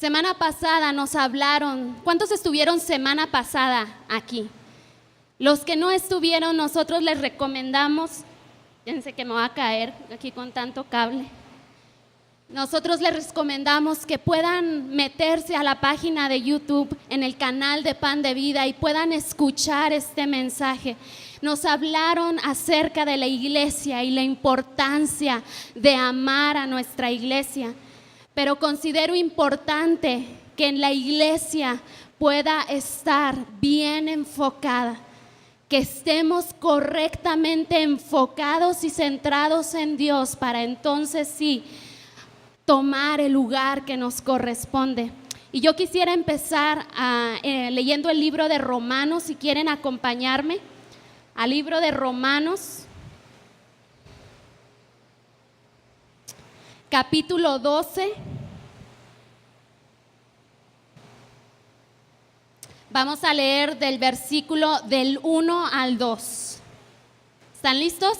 Semana pasada nos hablaron. ¿Cuántos estuvieron semana pasada aquí? Los que no estuvieron, nosotros les recomendamos, fíjense que me va a caer aquí con tanto cable. Nosotros les recomendamos que puedan meterse a la página de YouTube, en el canal de Pan de Vida, y puedan escuchar este mensaje. Nos hablaron acerca de la iglesia y la importancia de amar a nuestra iglesia. Pero considero importante que en la iglesia pueda estar bien enfocada, que estemos correctamente enfocados y centrados en Dios para entonces sí tomar el lugar que nos corresponde. Y yo quisiera empezar leyendo el libro de Romanos, si quieren acompañarme, al libro de Romanos, capítulo 12. Vamos a leer del versículo del 1 al 2. ¿Están listos?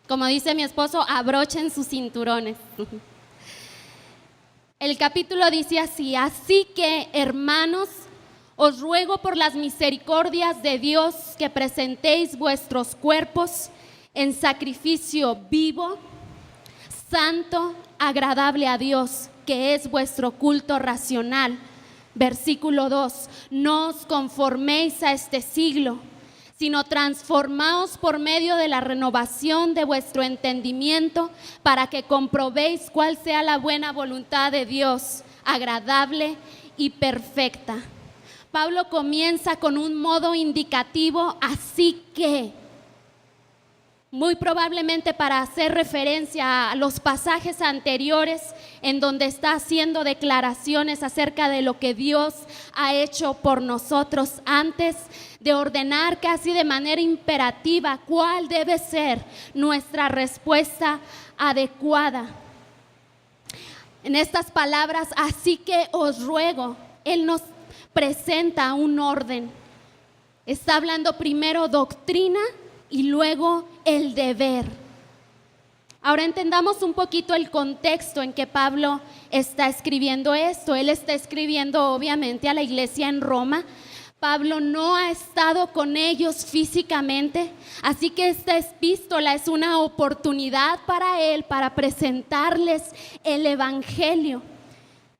Como dice mi esposo, abrochen sus cinturones. El capítulo dice así: así que, hermanos, os ruego por las misericordias de Dios que presentéis vuestros cuerpos en sacrificio vivo, santo, agradable a Dios, que es vuestro culto racional. Versículo 2: no os conforméis a este siglo, sino transformaos por medio de la renovación de vuestro entendimiento, para que comprobéis cuál sea la buena voluntad de Dios, agradable y perfecta. Pablo comienza con un modo indicativo, así que, muy probablemente para hacer referencia a los pasajes anteriores en donde está haciendo declaraciones acerca de lo que Dios ha hecho por nosotros antes de ordenar casi de manera imperativa cuál debe ser nuestra respuesta adecuada. En estas palabras, así que os ruego, Él nos presenta un orden. Está hablando primero doctrina y luego el deber. Ahora entendamos un poquito el contexto en que Pablo está escribiendo esto. Él está escribiendo obviamente a la iglesia en Roma. Pablo no ha estado con ellos físicamente, así que esta epístola es una oportunidad para él para presentarles el evangelio.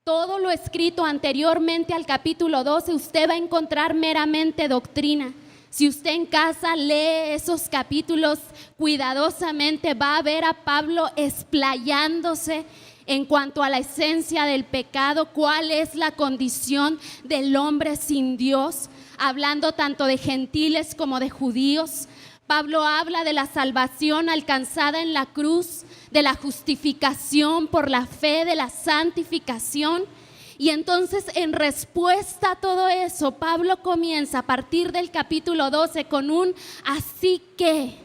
Todo lo escrito anteriormente al capítulo 12 usted va a encontrar meramente doctrina. Si usted en casa lee esos capítulos cuidadosamente, va a ver a Pablo explayándose en cuanto a la esencia del pecado, cuál es la condición del hombre sin Dios, hablando tanto de gentiles como de judíos. Pablo habla de la salvación alcanzada en la cruz, de la justificación por la fe, de la santificación. Y entonces, en respuesta a todo eso, Pablo comienza a partir del capítulo 12 con un así que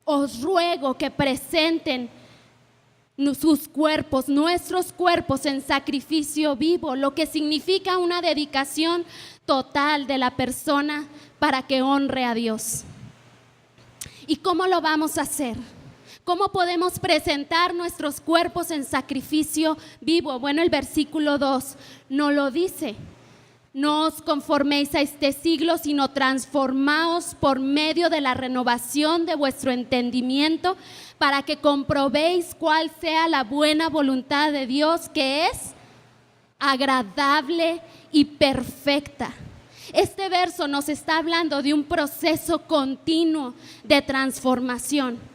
os ruego que presenten sus cuerpos, nuestros cuerpos en sacrificio vivo, lo que significa una dedicación total de la persona para que honre a Dios. ¿Y cómo lo vamos a hacer? ¿Cómo podemos presentar nuestros cuerpos en sacrificio vivo? Bueno, el versículo 2 nos lo dice: no os conforméis a este siglo, sino transformaos por medio de la renovación de vuestro entendimiento, para que comprobéis cuál sea la buena voluntad de Dios, que es agradable y perfecta. Este verso nos está hablando de un proceso continuo de transformación.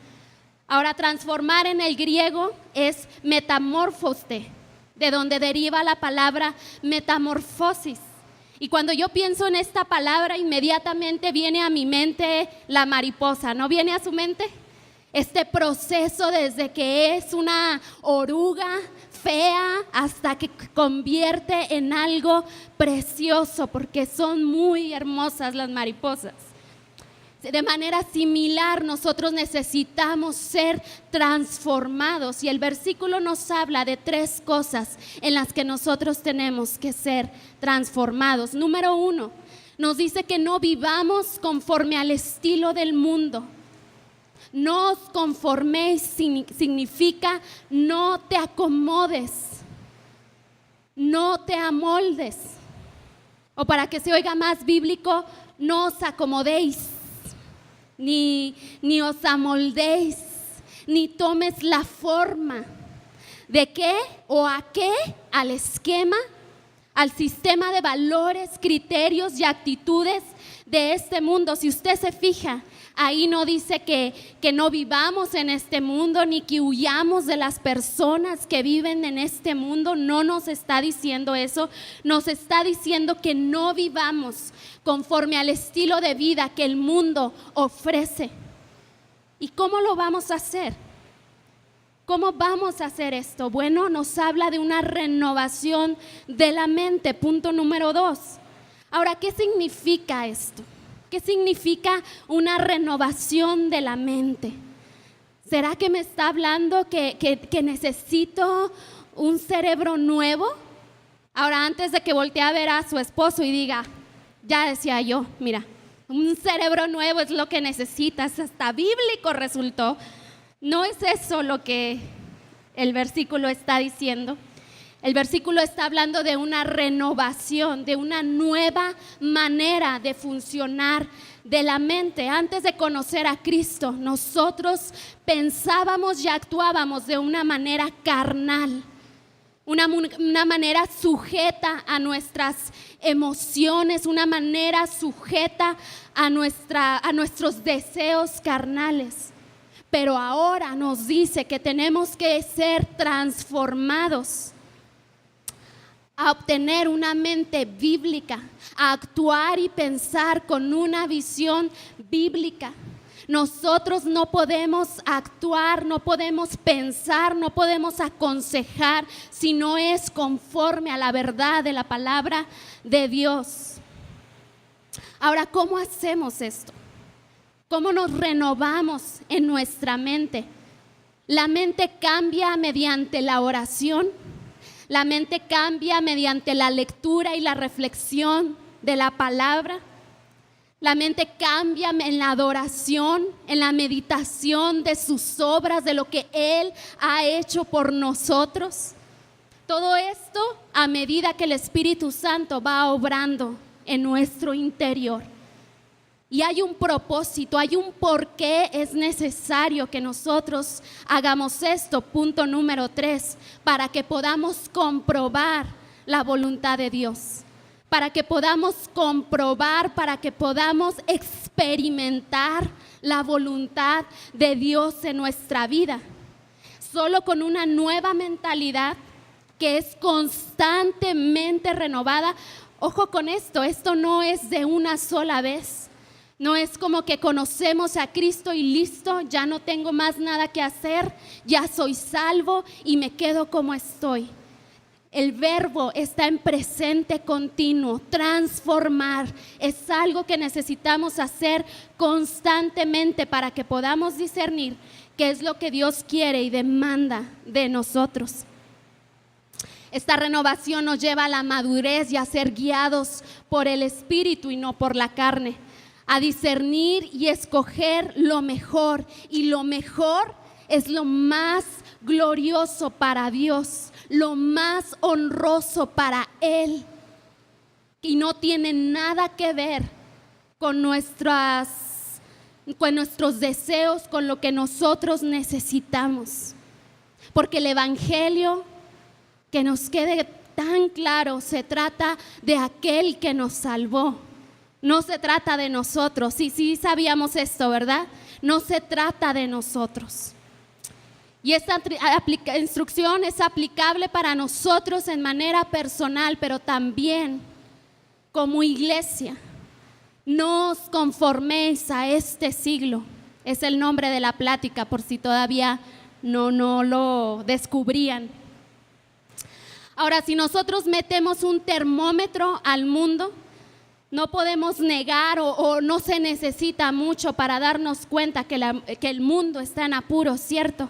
Ahora, transformar en el griego es metamorfoste, de donde deriva la palabra metamorfosis. Y cuando yo pienso en esta palabra, inmediatamente viene a mi mente la mariposa. ¿No viene a su mente? Este proceso desde que es una oruga fea hasta que convierte en algo precioso, porque son muy hermosas las mariposas. De manera similar, nosotros necesitamos ser transformados, y el versículo nos habla de 3 cosas en las que nosotros tenemos que ser transformados. Número 1, nos dice que no vivamos conforme al estilo del mundo. No os conforméis significa no te acomodes, no te amoldes. O para que se oiga más bíblico, no os acomodéis, ni os amoldéis, ni tomes la forma. ¿De qué o a qué? Al esquema, al sistema de valores, criterios y actitudes de este mundo. Si usted se fija, ahí no dice que no vivamos en este mundo, ni que huyamos de las personas que viven en este mundo. No nos está diciendo eso. Nos está diciendo que no vivamos conforme al estilo de vida que el mundo ofrece. ¿Y cómo lo vamos a hacer? ¿Cómo vamos a hacer esto? Bueno, nos habla de una renovación de la mente, punto número 2. Ahora, ¿qué significa esto? ¿Qué significa una renovación de la mente? ¿Será que me está hablando que necesito un cerebro nuevo? Ahora, antes de que voltee a ver a su esposo y diga, ya decía yo, mira, un cerebro nuevo es lo que necesitas, hasta bíblico resultó. No es eso lo que el versículo está diciendo. El versículo está hablando de una renovación, de una nueva manera de funcionar de la mente. Antes de conocer a Cristo, nosotros pensábamos y actuábamos de una manera carnal, una manera sujeta a nuestras emociones, una manera sujeta a nuestros deseos carnales. Pero ahora nos dice que tenemos que ser transformados a obtener una mente bíblica, a actuar y pensar con una visión bíblica. Nosotros no podemos actuar, no podemos pensar, no podemos aconsejar si no es conforme a la verdad de la palabra de Dios. Ahora, ¿cómo hacemos esto? ¿Cómo nos renovamos en nuestra mente? La mente cambia mediante la oración, la mente cambia mediante la lectura y la reflexión de la palabra. La mente cambia en la adoración, en la meditación de sus obras, de lo que Él ha hecho por nosotros. Todo esto a medida que el Espíritu Santo va obrando en nuestro interior. Y hay un propósito, hay un por qué es necesario que nosotros hagamos esto, punto número 3, para que podamos comprobar la voluntad de Dios, para que podamos comprobar, para que podamos experimentar la voluntad de Dios en nuestra vida. Solo con una nueva mentalidad que es constantemente renovada. Ojo con esto no es de una sola vez. No es como que conocemos a Cristo y listo, ya no tengo más nada que hacer, ya soy salvo y me quedo como estoy. El verbo está en presente continuo, transformar. Es algo que necesitamos hacer constantemente para que podamos discernir qué es lo que Dios quiere y demanda de nosotros. Esta renovación nos lleva a la madurez y a ser guiados por el Espíritu y no por la carne, a discernir y escoger lo mejor, y lo mejor es lo más glorioso para Dios, lo más honroso para Él, y no tiene nada que ver con nuestros deseos, con lo que nosotros necesitamos, porque el Evangelio, que nos quede tan claro, se trata de aquel que nos salvó. No se trata de nosotros. Sí sabíamos esto, ¿verdad? No se trata de nosotros. Y esta instrucción es aplicable para nosotros en manera personal, pero también como iglesia. No os conforméis a este siglo. Es el nombre de la plática, por si todavía no lo descubrían. Ahora, si nosotros metemos un termómetro al mundo, no podemos negar o no se necesita mucho para darnos cuenta que el mundo está en apuros, ¿cierto?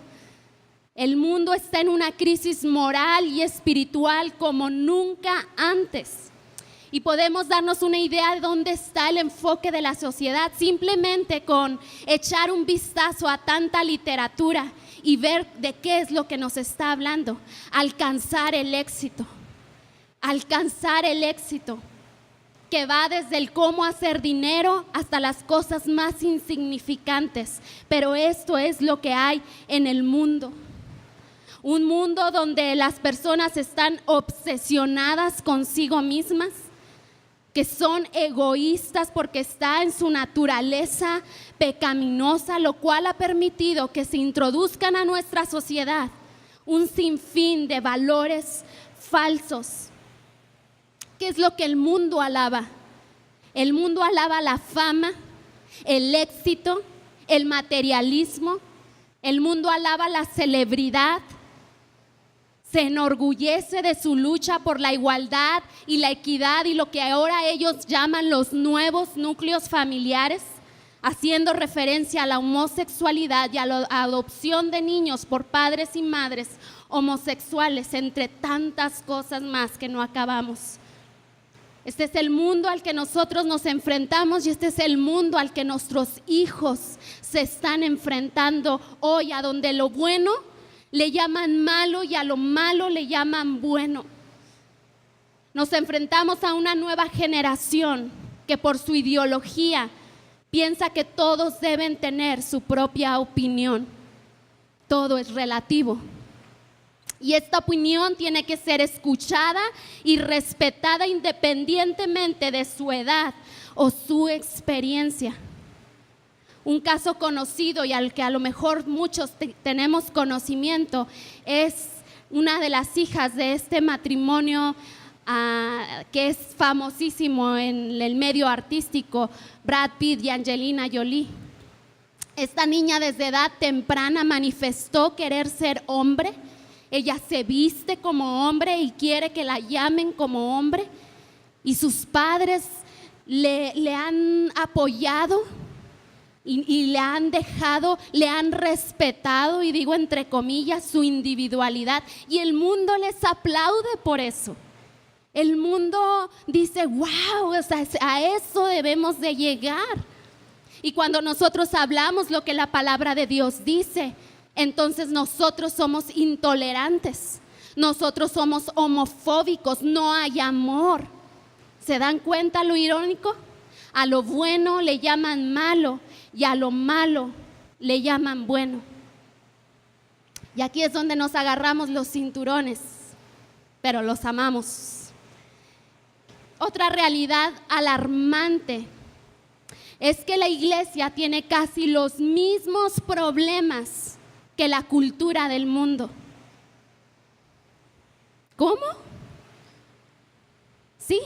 El mundo está en una crisis moral y espiritual como nunca antes. Y podemos darnos una idea de dónde está el enfoque de la sociedad simplemente con echar un vistazo a tanta literatura y ver de qué es lo que nos está hablando. Alcanzar el éxito, que va desde el cómo hacer dinero hasta las cosas más insignificantes. Pero esto es lo que hay en el mundo. Un mundo donde las personas están obsesionadas consigo mismas, que son egoístas porque está en su naturaleza pecaminosa, lo cual ha permitido que se introduzcan a nuestra sociedad un sinfín de valores falsos. ¿Qué es lo que el mundo alaba? El mundo alaba la fama, el éxito, el materialismo. El mundo alaba la celebridad. Se enorgullece de su lucha por la igualdad y la equidad y lo que ahora ellos llaman los nuevos núcleos familiares, haciendo referencia a la homosexualidad y a la adopción de niños por padres y madres homosexuales, entre tantas cosas más que no acabamos. Este es el mundo al que nosotros nos enfrentamos y este es el mundo al que nuestros hijos se están enfrentando hoy, a donde lo bueno le llaman malo y a lo malo le llaman bueno. Nos enfrentamos a una nueva generación que por su ideología piensa que todos deben tener su propia opinión. Todo es relativo. Y esta opinión tiene que ser escuchada y respetada independientemente de su edad o su experiencia. Un caso conocido y al que a lo mejor muchos tenemos conocimiento es una de las hijas de este matrimonio que es famosísimo en el medio artístico, Brad Pitt y Angelina Jolie. Esta niña desde edad temprana manifestó querer ser hombre. Ella se viste como hombre y quiere que la llamen como hombre. Y sus padres le han apoyado y le han dejado, le han respetado, y digo entre comillas, su individualidad. Y el mundo les aplaude por eso. El mundo dice, wow, o sea, a eso debemos de llegar. Y cuando nosotros hablamos lo que la palabra de Dios dice, entonces nosotros somos intolerantes, nosotros somos homofóbicos, no hay amor. ¿Se dan cuenta lo irónico? A lo bueno le llaman malo y a lo malo le llaman bueno. Y aquí es donde nos agarramos los cinturones, pero los amamos. Otra realidad alarmante es que la iglesia tiene casi los mismos problemas que la cultura del mundo. ¿Cómo? Sí,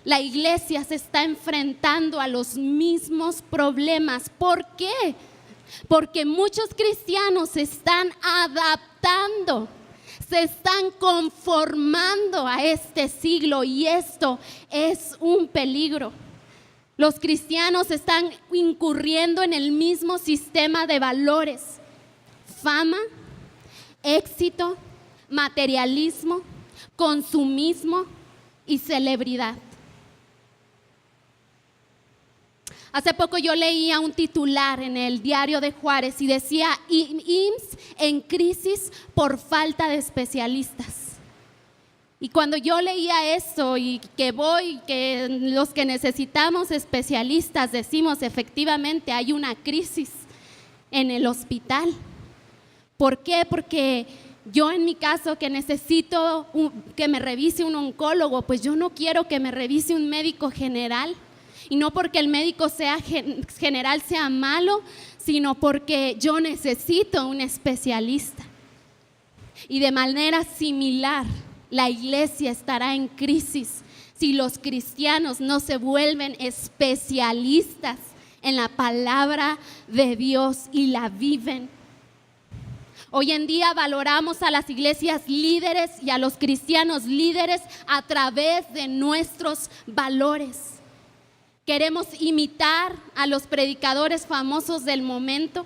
la iglesia se está enfrentando a los mismos problemas. ¿Por qué? Porque muchos cristianos se están adaptando, se están conformando a este siglo, y esto es un peligro. Los cristianos están incurriendo en el mismo sistema de valores: fama, éxito, materialismo, consumismo y celebridad. Hace poco yo leía un titular en el Diario de Juárez y decía: IMSS en crisis por falta de especialistas. Y cuando yo leía eso y que los que necesitamos especialistas decimos, efectivamente hay una crisis en el hospital. ¿Por qué? Porque yo en mi caso, que necesito que me revise un oncólogo, pues yo no quiero que me revise un médico general. Y no porque el médico general sea malo, sino porque yo necesito un especialista. Y de manera similar, la iglesia estará en crisis si los cristianos no se vuelven especialistas en la palabra de Dios y la viven. Hoy en día valoramos a las iglesias líderes y a los cristianos líderes a través de nuestros valores. Queremos imitar a los predicadores famosos del momento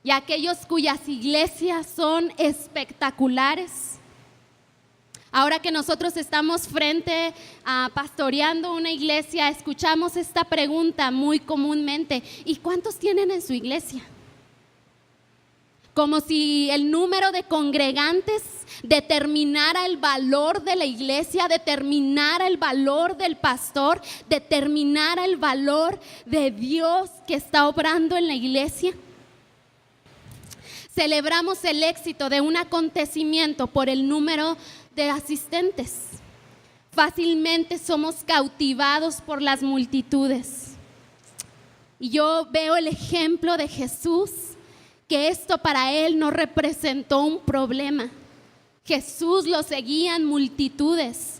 y a aquellos cuyas iglesias son espectaculares. Ahora que nosotros estamos frente a pastoreando una iglesia, escuchamos esta pregunta muy comúnmente: ¿y cuántos tienen en su iglesia? Como si el número de congregantes determinara el valor de la iglesia, determinara el valor del pastor, determinara el valor de Dios que está obrando en la iglesia. Celebramos el éxito de un acontecimiento por el número de asistentes. Fácilmente somos cautivados por las multitudes. Y yo veo el ejemplo de Jesús, que esto para él no representó un problema. Jesús lo seguían multitudes,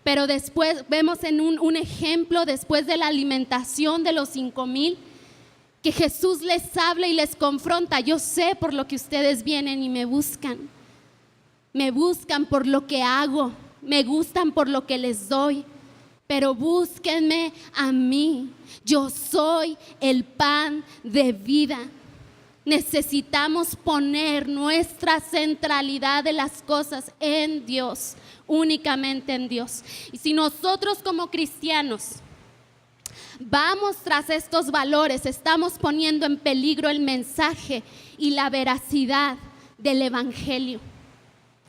pero después vemos en un ejemplo después de la alimentación de los 5,000, que Jesús les habla y les confronta: yo sé por lo que ustedes vienen y me buscan por lo que hago, me gustan por lo que les doy, pero búsquenme a mí, yo soy el pan de vida. Necesitamos poner nuestra centralidad de las cosas en Dios, únicamente en Dios. Y si nosotros como cristianos vamos tras estos valores, estamos poniendo en peligro el mensaje y la veracidad del evangelio.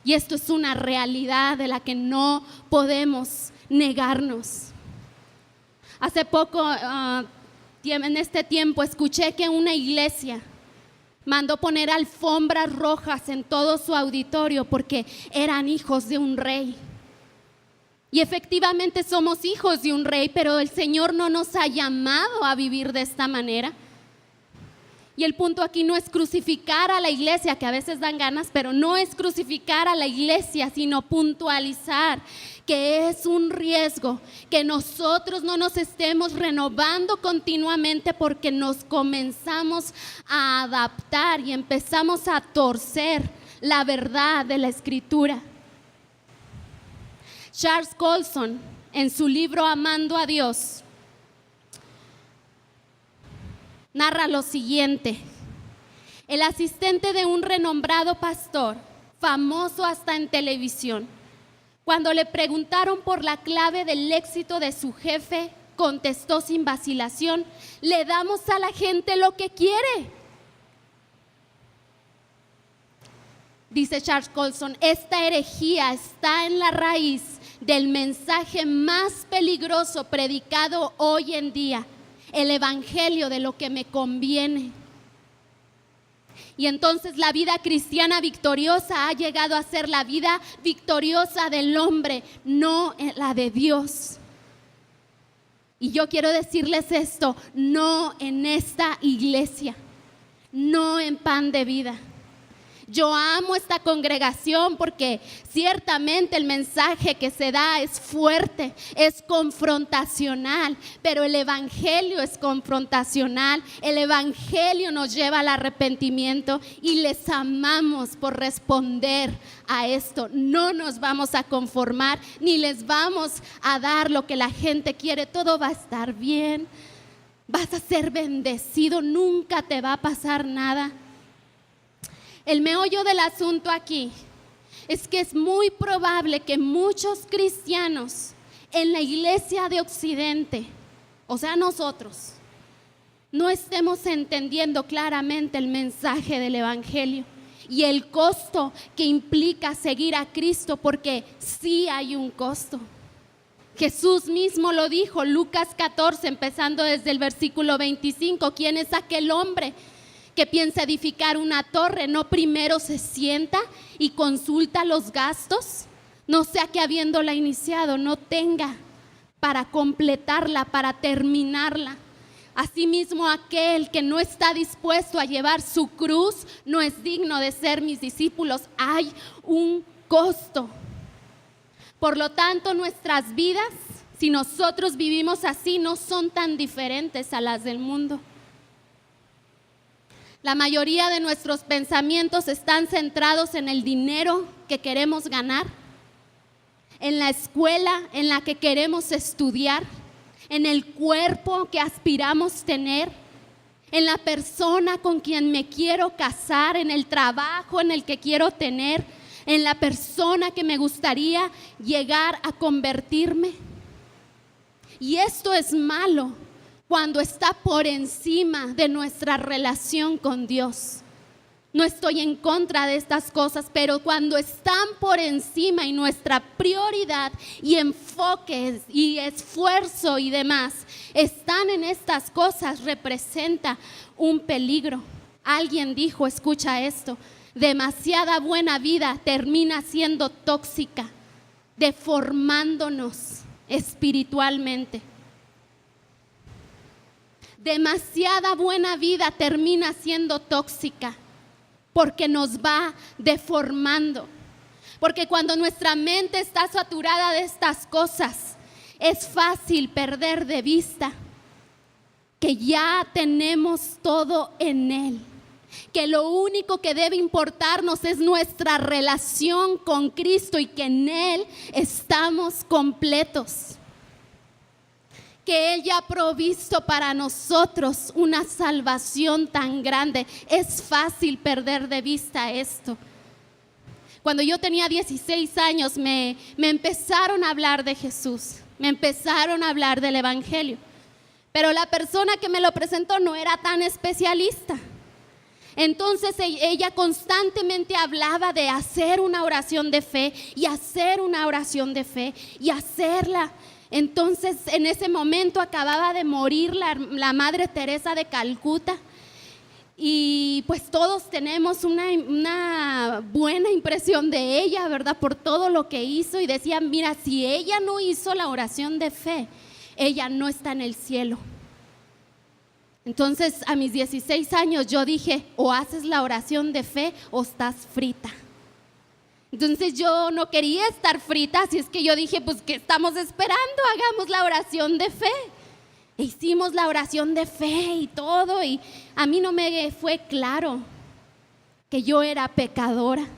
Y esto es una realidad de la que no podemos negarnos. Hace poco, en este tiempo, escuché que una iglesia mandó poner alfombras rojas en todo su auditorio porque eran hijos de un rey. Y efectivamente somos hijos de un rey, pero el Señor no nos ha llamado a vivir de esta manera. Y el punto aquí no es crucificar a la iglesia, que a veces dan ganas, pero no es crucificar a la iglesia, sino puntualizar que es un riesgo que nosotros no nos estemos renovando continuamente, porque nos comenzamos a adaptar y empezamos a torcer la verdad de la Escritura. Charles Colson, en su libro Amando a Dios, narra lo siguiente: el asistente de un renombrado pastor, famoso hasta en televisión, cuando le preguntaron por la clave del éxito de su jefe, contestó sin vacilación: le damos a la gente lo que quiere. Dice Charles Colson: esta herejía está en la raíz del mensaje más peligroso predicado hoy en día, el evangelio de lo que me conviene. Y entonces la vida cristiana victoriosa ha llegado a ser la vida victoriosa del hombre, no la de Dios. Y yo quiero decirles esto: no en esta iglesia, no en Pan de Vida. Yo amo esta congregación porque ciertamente el mensaje que se da es fuerte, es confrontacional, pero el evangelio es confrontacional. El evangelio nos lleva al arrepentimiento y les amamos por responder a esto. No nos vamos a conformar ni les vamos a dar lo que la gente quiere. Todo va a estar bien, vas a ser bendecido, nunca te va a pasar nada. El meollo del asunto aquí es que es muy probable que muchos cristianos en la iglesia de Occidente, o sea nosotros, no estemos entendiendo claramente el mensaje del evangelio y el costo que implica seguir a Cristo, porque sí hay un costo. Jesús mismo lo dijo, Lucas 14, empezando desde el versículo 25. ¿Quién es aquel hombre que piensa edificar una torre? ¿No primero se sienta y consulta los gastos? No sea que habiéndola iniciado no tenga para completarla, para terminarla. Asimismo, aquel que no está dispuesto a llevar su cruz no es digno de ser mis discípulos. Hay un costo. Por lo tanto, nuestras vidas, si nosotros vivimos así, no son tan diferentes a las del mundo. La mayoría de nuestros pensamientos están centrados en el dinero que queremos ganar, en la escuela en la que queremos estudiar, en el cuerpo que aspiramos tener, en la persona con quien me quiero casar, en el trabajo en el que quiero tener. en la persona que me gustaría llegar a convertirme. Y esto es malo cuando está por encima de nuestra relación con Dios. No estoy en contra de estas cosas, pero cuando están por encima y nuestra prioridad y enfoque y esfuerzo y demás están en estas cosas, representa un peligro. Alguien dijo, escucha esto, demasiada buena vida termina siendo tóxica, deformándonos espiritualmente. Demasiada buena vida termina siendo tóxica porque nos va deformando. Porque cuando nuestra mente está saturada de estas cosas, es fácil perder de vista que ya tenemos todo en Él. Que lo único que debe importarnos es nuestra relación con Cristo y que en Él estamos completos. Que Él ya ha provisto para nosotros una salvación tan grande. Es fácil perder de vista esto. Cuando yo tenía 16 años me empezaron a hablar de Jesús, me empezaron a hablar del Evangelio, pero la persona que me lo presentó no era tan especialista. Entonces ella constantemente hablaba de hacer una oración de fe y hacer una oración de fe y hacerla. Entonces en ese momento acababa de morir la Madre Teresa de Calcuta y pues todos tenemos una buena impresión de ella, ¿verdad? Por todo lo que hizo y decían, mira, si ella no hizo la oración de fe, ella no está en el cielo. Entonces a mis 16 años yo dije, o haces la oración de fe o estás frita. Entonces yo no quería estar frita, así es que yo dije, pues ¿qué estamos esperando? Hagamos la oración de fe. E hicimos la oración de fe y todo, y a mí no me fue claro que yo era pecadora.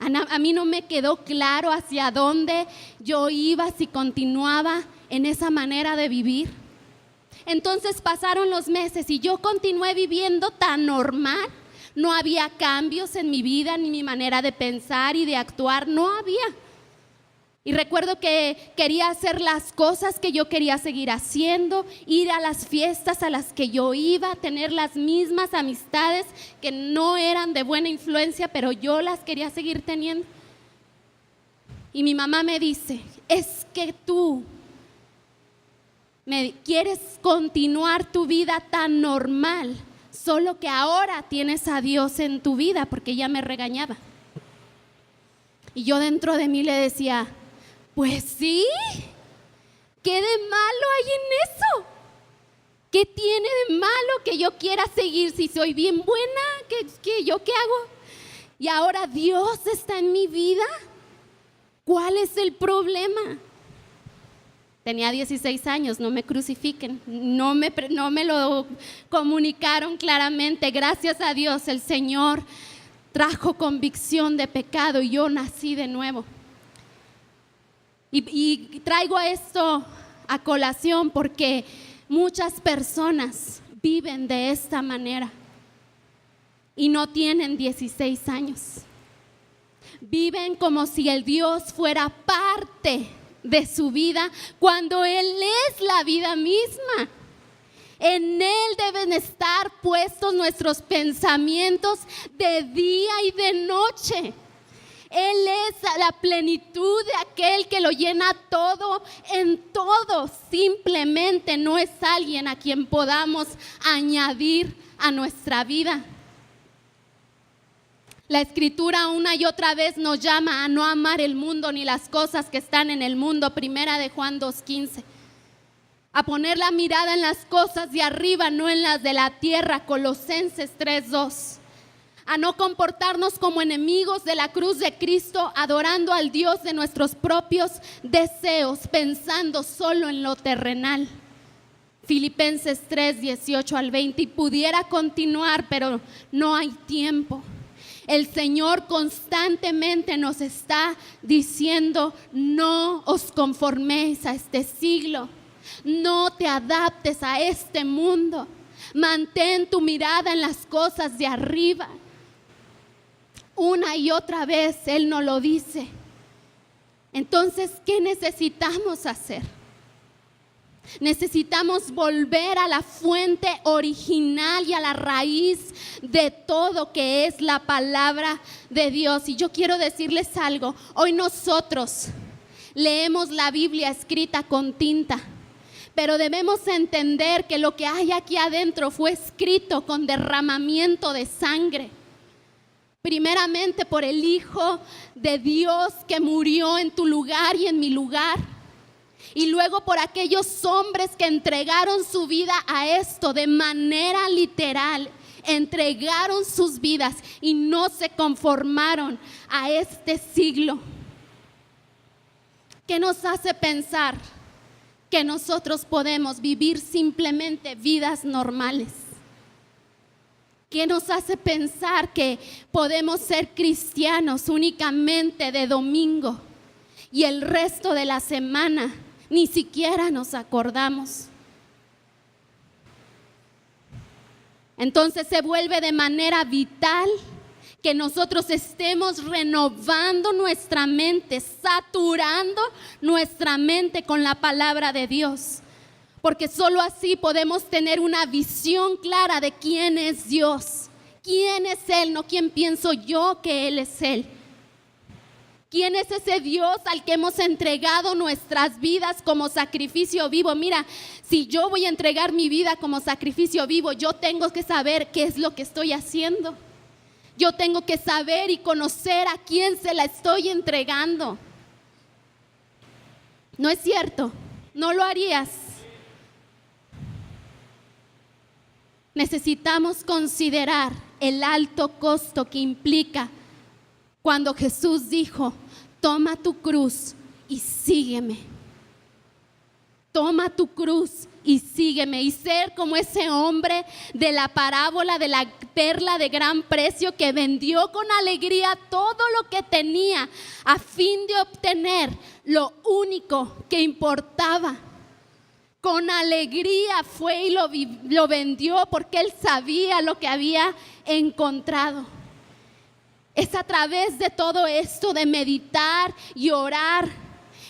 A mí no me quedó claro hacia dónde yo iba si continuaba en esa manera de vivir. Entonces pasaron los meses y yo continué viviendo tan normal. No había cambios en mi vida, ni mi manera de pensar y de actuar, no había. Y recuerdo que quería hacer las cosas que yo quería seguir haciendo, ir a las fiestas a las que yo iba, tener las mismas amistades que no eran de buena influencia, pero yo las quería seguir teniendo. Y mi mamá me dice, es que tú quieres continuar tu vida tan normal, solo que ahora tienes a Dios en tu vida, porque ella me regañaba. Y yo dentro de mí le decía, pues sí, ¿qué de malo hay en eso? ¿Qué tiene de malo que yo quiera seguir si soy bien buena? ¿Yo qué hago? Y ahora Dios está en mi vida. ¿Cuál es el problema? Tenía 16 años, no me crucifiquen, no me lo comunicaron claramente. Gracias a Dios el Señor trajo convicción de pecado y yo nací de nuevo. Y traigo esto a colación porque muchas personas viven de esta manera y no tienen 16 años. Viven como si el Dios fuera parte de su vida cuando Él es la vida misma. En Él deben estar puestos nuestros pensamientos de día y de noche. Él es la plenitud de aquel que lo llena todo en todo. Simplemente no es alguien a quien podamos añadir a nuestra vida. La Escritura una y otra vez nos llama a no amar el mundo ni las cosas que están en el mundo. Primera de Juan 2:15. A poner la mirada en las cosas de arriba, no en las de la tierra. Colosenses 3:2. A no comportarnos como enemigos de la cruz de Cristo, adorando al Dios de nuestros propios deseos, pensando solo en lo terrenal. Filipenses 3:18-20. Y pudiera continuar, pero no hay tiempo. El Señor constantemente nos está diciendo, no os conforméis a este siglo, no te adaptes a este mundo, mantén tu mirada en las cosas de arriba. Una y otra vez Él nos lo dice. Entonces, ¿qué necesitamos hacer? Necesitamos volver a la fuente original y a la raíz de todo, que es la palabra de Dios. Y yo quiero decirles algo. Hoy nosotros leemos la Biblia escrita con tinta, pero debemos entender que lo que hay aquí adentro fue escrito con derramamiento de sangre. Primeramente por el Hijo de Dios que murió en tu lugar y en mi lugar. Y luego por aquellos hombres que entregaron su vida a esto de manera literal. Entregaron sus vidas y no se conformaron a este siglo. ¿Qué nos hace pensar que nosotros podemos vivir simplemente vidas normales? ¿Qué nos hace pensar que podemos ser cristianos únicamente de domingo y el resto de la semana ni siquiera nos acordamos? Entonces se vuelve de manera vital que nosotros estemos renovando nuestra mente, saturando nuestra mente con la palabra de Dios. Porque solo así podemos tener una visión clara de quién es Dios. ¿Quién es Él? No quién pienso yo que Él es Él. ¿Quién es ese Dios al que hemos entregado nuestras vidas como sacrificio vivo? Mira, si yo voy a entregar mi vida como sacrificio vivo, yo tengo que saber qué es lo que estoy haciendo. Yo tengo que saber y conocer a quién se la estoy entregando. ¿No es cierto? ¿No lo harías? Necesitamos considerar el alto costo que implica cuando Jesús dijo: toma tu cruz y sígueme. Toma tu cruz y sígueme. Y ser como ese hombre de la parábola de la perla de gran precio, que vendió con alegría todo lo que tenía a fin de obtener lo único que importaba. Con alegría fue y lo vendió porque él sabía lo que había encontrado. Es a través de todo esto, de meditar y orar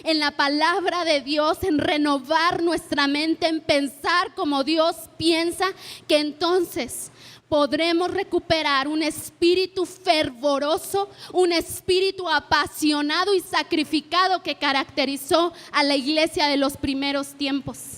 en la palabra de Dios, en renovar nuestra mente, en pensar como Dios piensa, que entonces podremos recuperar un espíritu fervoroso, un espíritu apasionado y sacrificado que caracterizó a la iglesia de los primeros tiempos.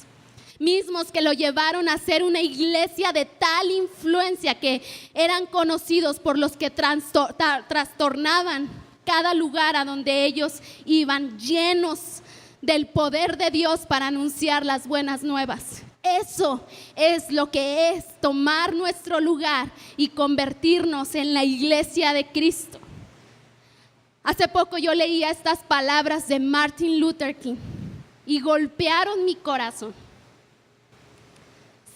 Mismos que lo llevaron a ser una iglesia de tal influencia que eran conocidos por los que trastornaban cada lugar a donde ellos iban, llenos del poder de Dios para anunciar las buenas nuevas. Eso es lo que es tomar nuestro lugar y convertirnos en la iglesia de Cristo. Hace poco yo leía estas palabras de Martin Luther King y golpearon mi corazón.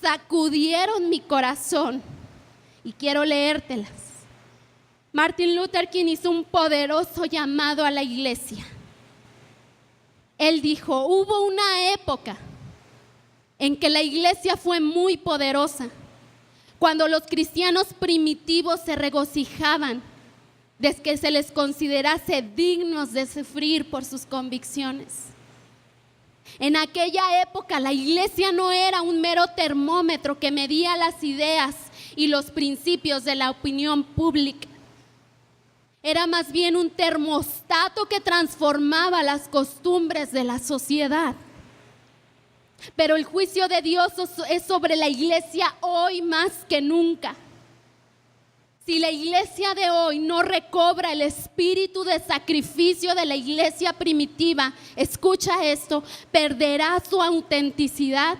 Sacudieron mi corazón y quiero leértelas. Martin Luther King hizo un poderoso llamado a la iglesia. Él dijo: hubo una época en que la iglesia fue muy poderosa, cuando los cristianos primitivos se regocijaban de que se les considerase dignos de sufrir por sus convicciones. En aquella época la iglesia no era un mero termómetro que medía las ideas y los principios de la opinión pública. Era más bien un termostato que transformaba las costumbres de la sociedad. Pero el juicio de Dios es sobre la iglesia hoy más que nunca. Si la iglesia de hoy no recobra el espíritu de sacrificio de la iglesia primitiva, escucha esto, perderá su autenticidad,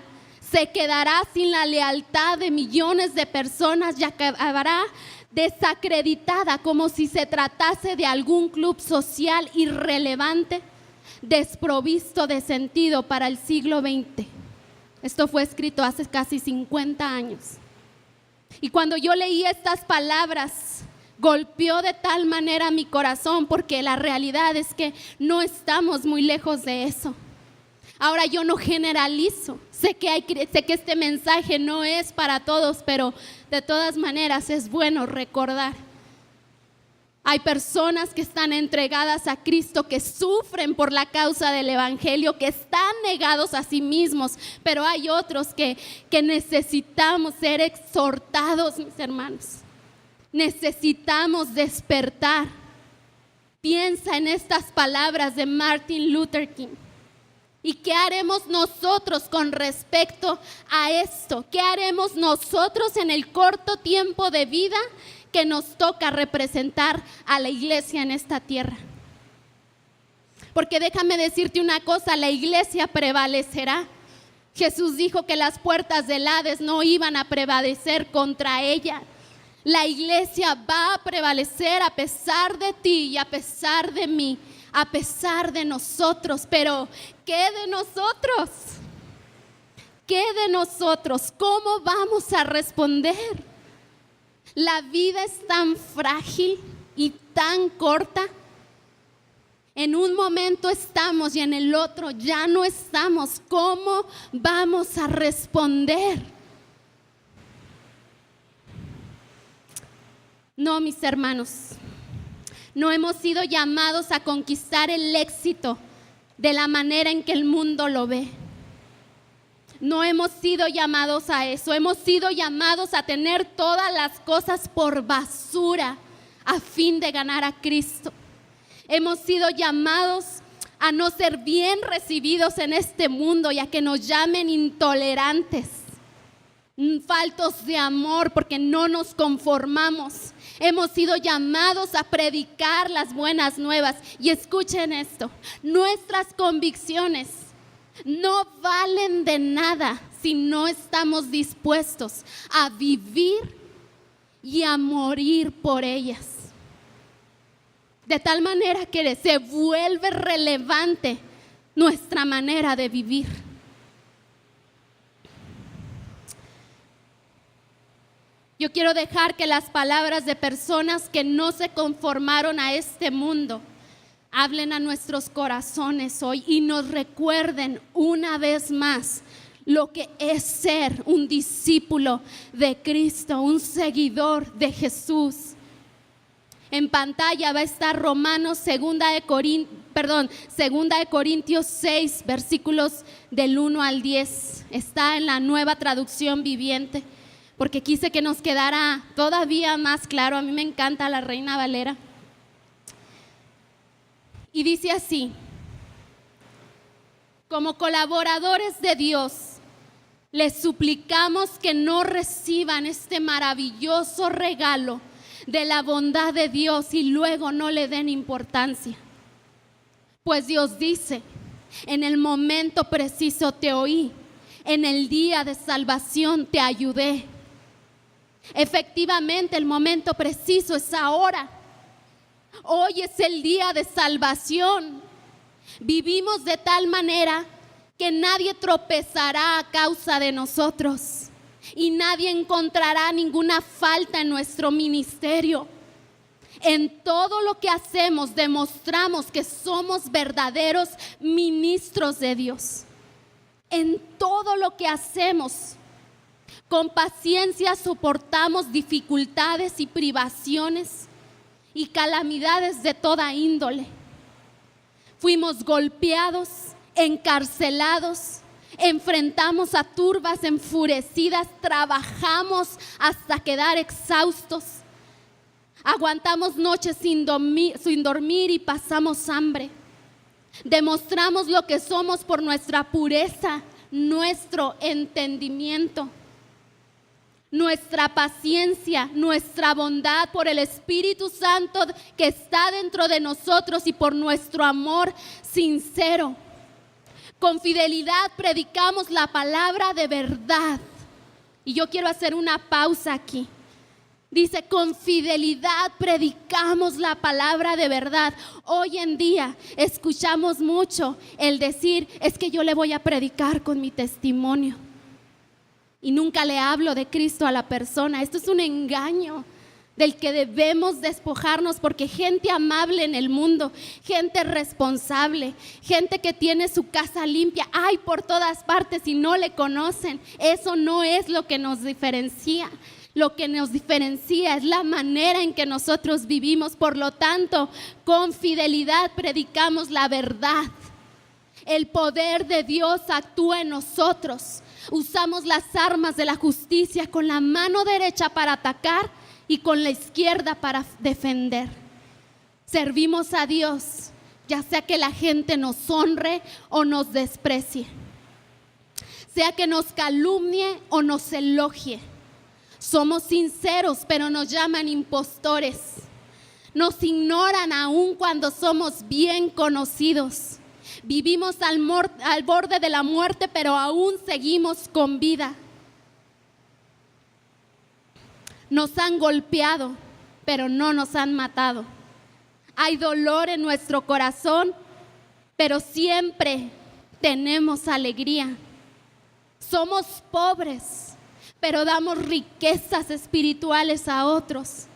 se quedará sin la lealtad de millones de personas y acabará desacreditada como si se tratase de algún club social irrelevante, desprovisto de sentido para el siglo XX. Esto fue escrito hace casi 50 años. Y cuando yo leí estas palabras, golpeó de tal manera mi corazón, porque la realidad es que no estamos muy lejos de eso. Ahora, yo no generalizo, sé que este mensaje no es para todos, pero de todas maneras es bueno recordar Hay personas que están entregadas a Cristo, que sufren por la causa del evangelio, que están negados a sí mismos, pero hay otros que necesitamos ser exhortados, mis hermanos. Necesitamos despertar. Piensa en estas palabras de Martin Luther King. ¿Y qué haremos nosotros con respecto a esto? ¿Qué haremos nosotros en el corto tiempo de vida que nos toca representar a la iglesia en esta tierra? Porque déjame decirte una cosa, la iglesia prevalecerá. Jesús dijo que las puertas del Hades no iban a prevalecer contra ella. La iglesia va a prevalecer a pesar de ti y a pesar de mí, a pesar de nosotros. Pero ¿qué de nosotros? ¿Qué de nosotros? ¿Cómo vamos a responder? La vida es tan frágil y tan corta. En un momento estamos y en el otro ya no estamos. ¿Cómo vamos a responder? No, mis hermanos, no hemos sido llamados a conquistar el éxito de la manera en que el mundo lo ve. No hemos sido llamados a eso. Hemos sido llamados a tener todas las cosas por basura a fin de ganar a Cristo. Hemos sido llamados a no ser bien recibidos en este mundo y a que nos llamen intolerantes, faltos de amor porque no nos conformamos. Hemos sido llamados a predicar las buenas nuevas. Y escuchen esto, nuestras convicciones no valen de nada si no estamos dispuestos a vivir y a morir por ellas. De tal manera que se vuelve relevante nuestra manera de vivir. Yo quiero dejar que las palabras de personas que no se conformaron a este mundo hablen a nuestros corazones hoy y nos recuerden una vez más lo que es ser un discípulo de Cristo, un seguidor de Jesús. En pantalla va a estar Romanos 2 de Corintios 6, versículos del 1 al 10. Está en la Nueva Traducción Viviente, porque quise que nos quedara todavía más claro. A mí me encanta la Reina Valera. Y dice así: como colaboradores de Dios, les suplicamos que no reciban este maravilloso regalo de la bondad de Dios y luego no le den importancia. Pues Dios dice: en el momento preciso te oí, en el día de salvación te ayudé. Efectivamente, el momento preciso es ahora. Hoy es el día de salvación. Vivimos de tal manera que nadie tropezará a causa de nosotros y nadie encontrará ninguna falta en nuestro ministerio. En todo lo que hacemos demostramos que somos verdaderos ministros de Dios. En todo lo que hacemos, con paciencia soportamos dificultades y privaciones y calamidades de toda índole. Fuimos golpeados, encarcelados, enfrentamos a turbas enfurecidas, trabajamos hasta quedar exhaustos, aguantamos noches sin dormir y pasamos hambre. Demostramos lo que somos por nuestra pureza, nuestro entendimiento, nuestra paciencia, nuestra bondad, por el Espíritu Santo que está dentro de nosotros y por nuestro amor sincero. Con fidelidad predicamos la palabra de verdad. Y yo quiero hacer una pausa aquí. Dice, con fidelidad predicamos la palabra de verdad. Hoy en día escuchamos mucho el decir, es que yo le voy a predicar con mi testimonio. Y nunca le hablo de Cristo a la persona. Esto es un engaño del que debemos despojarnos, porque gente amable en el mundo, gente responsable, gente que tiene su casa limpia, hay por todas partes y no le conocen. Eso no es lo que nos diferencia. Lo que nos diferencia es la manera en que nosotros vivimos. Por lo tanto, con fidelidad predicamos la verdad. El poder de Dios actúa en nosotros. Usamos las armas de la justicia con la mano derecha para atacar y con la izquierda para defender. Servimos a Dios, ya sea que la gente nos honre o nos desprecie, sea que nos calumnie o nos elogie. Somos sinceros, pero nos llaman impostores. Nos ignoran aún cuando somos bien conocidos. Vivimos al borde de la muerte, pero aún seguimos con vida. Nos han golpeado, pero no nos han matado. Hay dolor en nuestro corazón, pero siempre tenemos alegría. Somos pobres, pero damos riquezas espirituales a otros.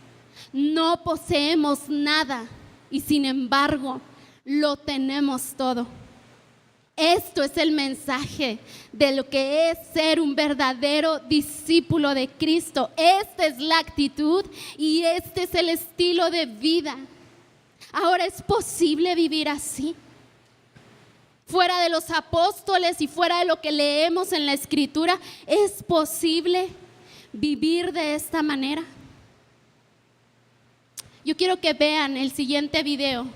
No poseemos nada y sin embargo lo tenemos todo. Esto es el mensaje de lo que es ser un verdadero discípulo de Cristo. Esta es la actitud y este es el estilo de vida. Ahora, ¿es posible vivir así? Fuera de los apóstoles y fuera de lo que leemos en la Escritura, ¿es posible vivir de esta manera? Yo quiero que vean el siguiente video.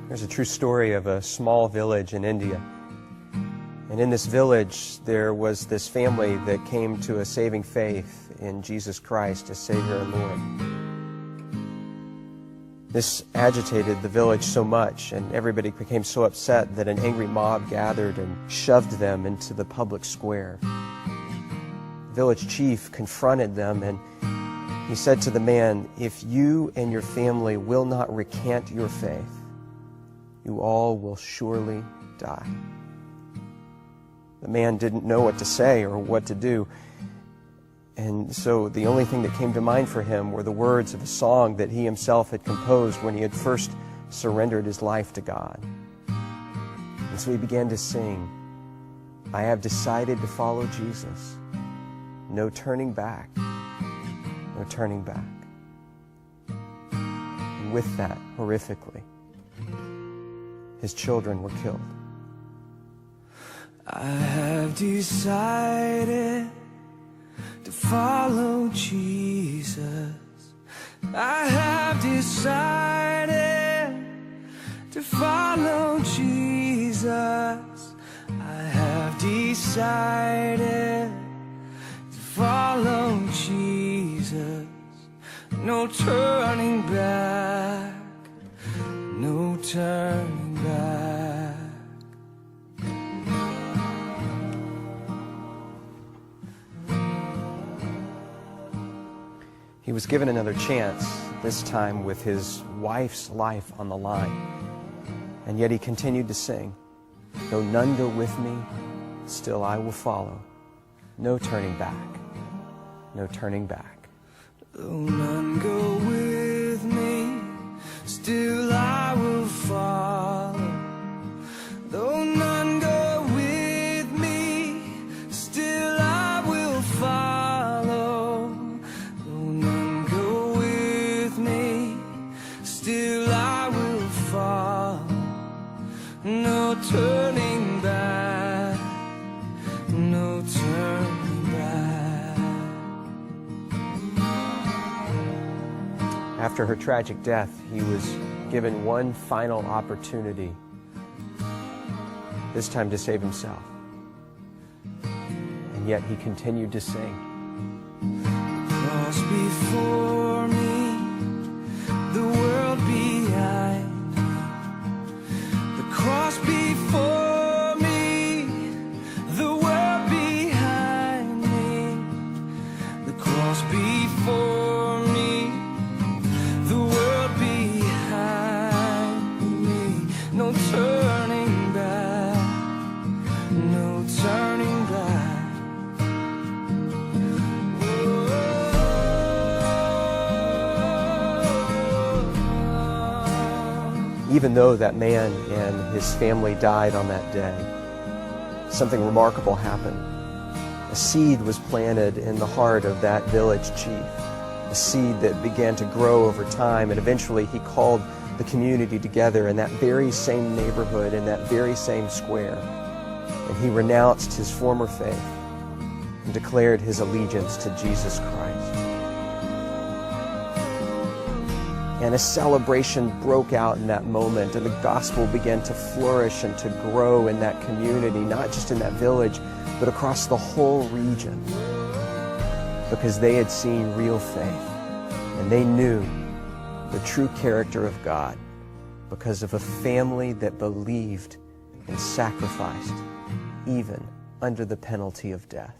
There's a true story of a small village in India. And in this village, there was this family that came to a saving faith in Jesus Christ as Savior and Lord. This agitated the village so much, and everybody became so upset that an angry mob gathered and shoved them into the public square. The village chief confronted them, and he said to the man, "If you and your family will not recant your faith, you all will surely die." The man didn't know what to say or what to do. And so the only thing that came to mind for him were the words of a song that he himself had composed when he had first surrendered his life to God. And so he began to sing, "I have decided to follow Jesus. No turning back, no turning back." And with that, horrifically, his children were killed. I have decided to follow Jesus. I have decided to follow Jesus. I have decided to follow Jesus. No turning back, no turning back. He was given another chance, this time with his wife's life on the line. And yet he continued to sing, "Though none go with me, still I will follow. No turning back, no turning back." Though none go with me, still I will follow. Though none go with me, still I will follow. Though none go with me, still I will follow. No turning back, no turning back. After her tragic death, he was given one final opportunity, this time to save himself. And yet he continued to sing. Cross before me, the world behind me. The cross before me, the world behind me. The cross before me, the world behind me. No turning back, no turning even though that man and his family died on that day, something remarkable happened. A seed was planted in the heart of that village chief, a seed that began to grow over time, and eventually he called the community together in that very same neighborhood, in that very same square, and he renounced his former faith and declared his allegiance to Jesus Christ. And a celebration broke out in that moment, and the gospel began to flourish and to grow in that community, not just in that village, but across the whole region, because they had seen real faith, and they knew the true character of God because of a family that believed and sacrificed even under the penalty of death.